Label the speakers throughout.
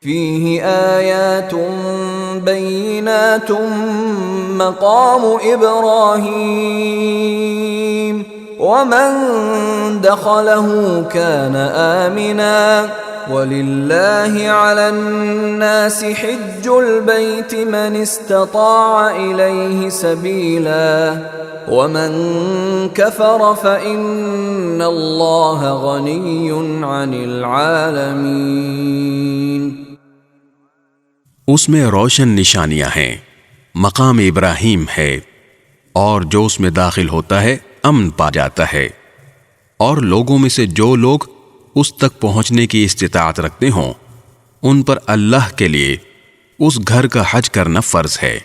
Speaker 1: فيه آيات بينات مقام إبراهيم ومن دخله كان آمنا ولله على الناس حج البيت من استطاع إليه سبيلا ومن كفر فإن الله غني عن العالمين۔
Speaker 2: اس میں روشن نشانیاں ہیں، مقام ابراہیم ہے، اور جو اس میں داخل ہوتا ہے امن پا جاتا ہے، اور لوگوں میں سے جو لوگ اس تک پہنچنے کی استطاعت رکھتے ہوں ان پر اللہ کے لیے اس گھر کا حج کرنا فرض ہے،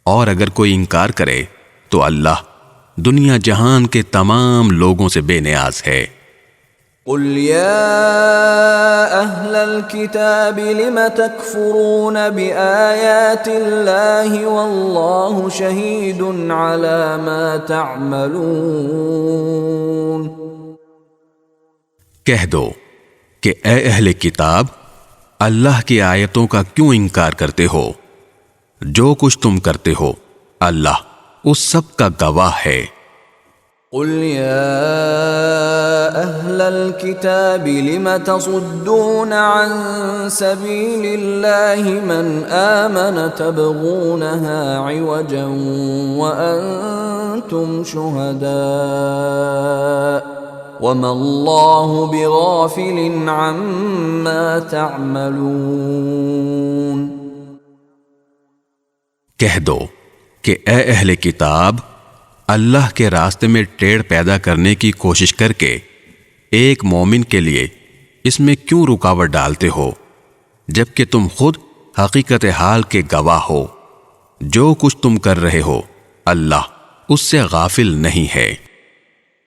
Speaker 2: اور اگر کوئی انکار کرے تو اللہ دنیا جہان کے تمام لوگوں سے بے نیاز ہے۔
Speaker 1: قل يا أهل الكتاب لم تكفرون بآيات الله والله شهيد على ما تعملون۔
Speaker 2: کہہ دو کہ اے اہل کتاب، اللہ کی آیتوں کا کیوں انکار کرتے ہو؟ جو کچھ تم کرتے ہو اللہ اس سب کا گواہ ہے۔
Speaker 1: قل يا أهل الكتاب لم تصدون عن سبيل الله من آمن تبغونها عوجا وأنتم شهداء وما الله بغافل عما تعملون۔
Speaker 2: کہہ دو کہ اے اہل کتاب، اللہ کے راستے میں ٹیڑھ پیدا کرنے کی کوشش کر کے ایک مومن کے لیے اس میں کیوں رکاوٹ ڈالتے ہو، جبکہ تم خود حقیقت حال کے گواہ ہو۔ جو کچھ تم کر رہے ہو اللہ اس سے غافل نہیں ہے۔